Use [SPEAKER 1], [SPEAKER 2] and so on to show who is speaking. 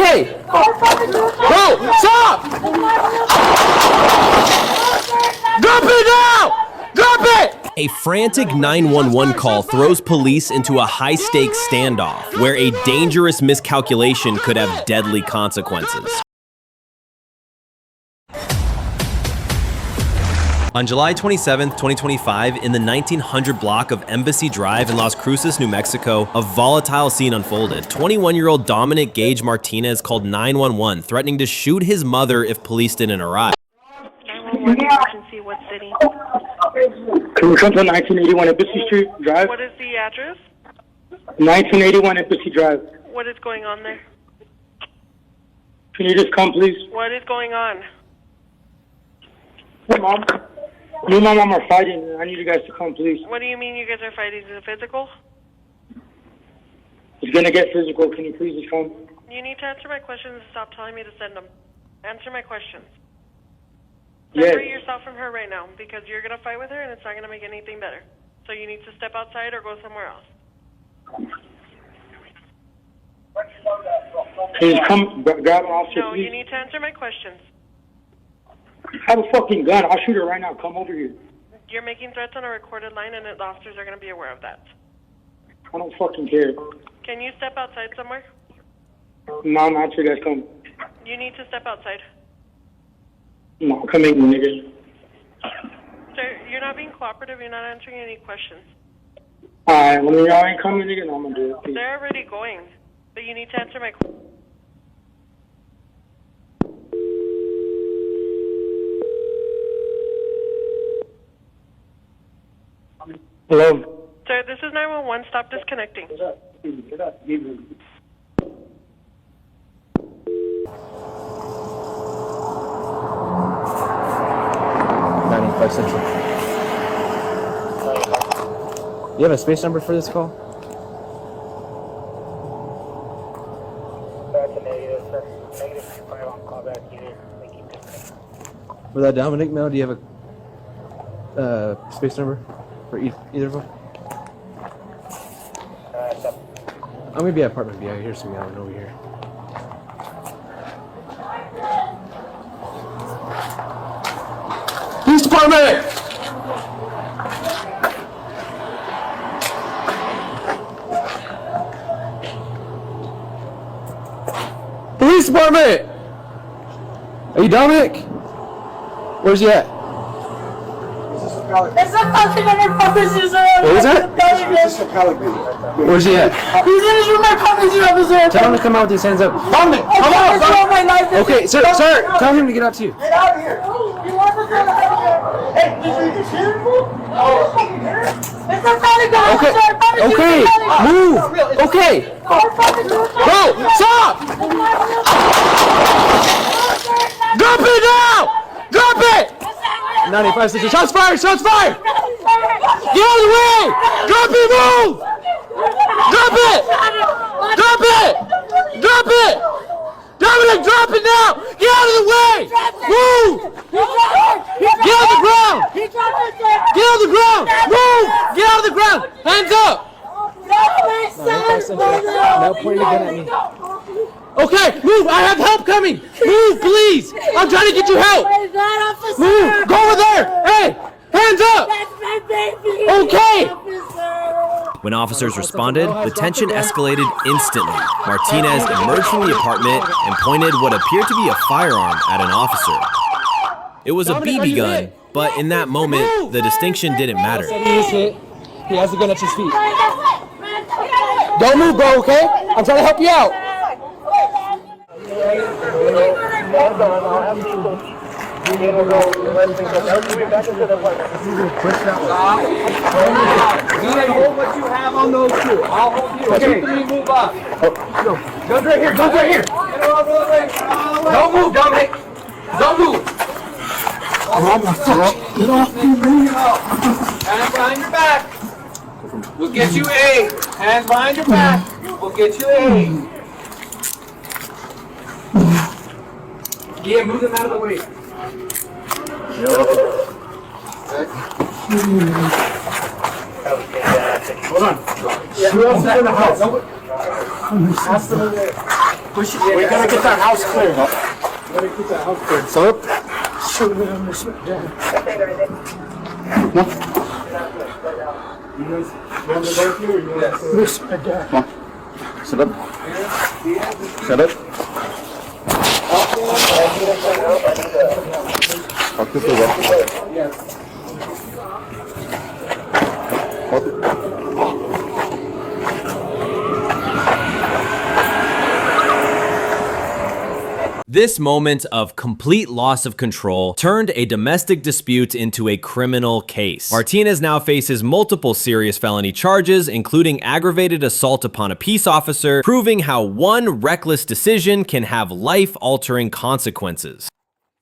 [SPEAKER 1] Okay. Bro, stop! Drop it now! Drop it! A frantic 911 call throws police into a high-stakes standoff where a dangerous miscalculation could have deadly consequences. On July 27, 2025, in the 1900 block of Embassy Drive in Las Cruces, New Mexico, a volatile scene unfolded. 21-year-old Dominic Gage Martinez called 911, threatening to shoot his mother if police didn't arrive.
[SPEAKER 2] 911 emergency, what city?
[SPEAKER 3] Can we come to 1981 Embassy Street Drive?
[SPEAKER 2] What is the address?
[SPEAKER 3] 1981 Embassy Drive.
[SPEAKER 2] What is going on there?
[SPEAKER 3] Can you just come, please?
[SPEAKER 2] What is going on?
[SPEAKER 3] Hey, Mom. Me and my mom are fighting. I need you guys to come, please.
[SPEAKER 2] What do you mean you guys are fighting? Is it physical?
[SPEAKER 3] It's gonna get physical. Can you please just come?
[SPEAKER 2] You need to answer my questions and stop telling me to send them. Answer my questions.
[SPEAKER 3] Yes.
[SPEAKER 2] Separate yourself from her right now because you're going to fight with her and it's not going to make anything better. So you need to step outside or go somewhere else.
[SPEAKER 3] Can you come grab an officer,
[SPEAKER 2] No,
[SPEAKER 3] please?
[SPEAKER 2] you need to answer my questions.
[SPEAKER 3] I have a fucking gun. I'll shoot her right now. Come over here.
[SPEAKER 2] You're making threats on a recorded line and the officers are going to be aware of that.
[SPEAKER 3] I don't fucking care.
[SPEAKER 2] Can you step outside somewhere?
[SPEAKER 3] No, I'm not sure you guys come.
[SPEAKER 2] You need to step outside.
[SPEAKER 3] No, come in, nigga.
[SPEAKER 2] Sir, you're not being cooperative. You're not answering any questions.
[SPEAKER 3] Alright, when y'all ain't coming, nigga, no, I'm gonna do it. Please.
[SPEAKER 2] They're already going, but you need to answer my questions.
[SPEAKER 3] Hello?
[SPEAKER 2] Sir, this is 911. Stop disconnecting.
[SPEAKER 3] Get up.
[SPEAKER 1] 95 Central. You have a space number for this call?
[SPEAKER 4] That's a negative, sir. Negative 5 on callback unit. They keep disconnecting.
[SPEAKER 1] For that Dominic mail, do you have a space number for either of them? I'm gonna be at apartment B. I hear some yelling over here. Police department! Police department! Are you Dominic? Where's he at?
[SPEAKER 5] It's a fucking officer.
[SPEAKER 1] What was that? Where's he at?
[SPEAKER 5] He's in his room, my police officer.
[SPEAKER 1] Tell him to come out with his hands up. Dominic, come on! Okay, sir, tell him to get out to you.
[SPEAKER 5] Get out of here. You want to get out of here? Hey, did you just hear him? Oh, fucking hear him? It's a fucking guy.
[SPEAKER 1] Okay, move. Okay. Bro, stop! Drop it now! Drop it! 95 Central. Shots fired! Shots fired! Get out of the way! Drop it! Move! Drop it! Drop it! Drop it! Dominic, drop it now! Get out of the way! Move! Get out of the ground! Get out of the ground! Move! Get out of the ground! Hands up! Now point your gun at me. Okay, move! I have help coming! Move, please! I'm trying to get you help! Move! Go over there! Hey! Hands up! Okay! When officers responded, the tension escalated instantly. Martinez emerged from the apartment and pointed what appeared to be a firearm at an officer. It was a BB gun, but in that moment, the distinction didn't matter.
[SPEAKER 6] He is hit. He has the gun at his feet. Don't move, bro, okay? I'm trying to help you out. Hold what you have on those two. I'll hold you. Okay. Move up. Guns right here. Guns right here. Don't move, Dominic. Don't move. Get off me. Hands behind your back. We'll get you A. Hands behind your back. We'll get you A. Yeah, move them out of the way. Hold on. Who else is in the house? Ask them over there.
[SPEAKER 3] We gotta get that house clear. We gotta get that house clear.
[SPEAKER 1] Stop.
[SPEAKER 3] Shoot me on this. You guys want to go through or you want to miss my dad?
[SPEAKER 1] Come on. Sit up. Sit up. Talk this way.
[SPEAKER 3] Yes.
[SPEAKER 7] This moment of complete loss of control turned a domestic dispute into a criminal case. Martinez now faces multiple serious felony charges, including aggravated assault upon a peace officer, proving how one reckless decision can have life-altering consequences.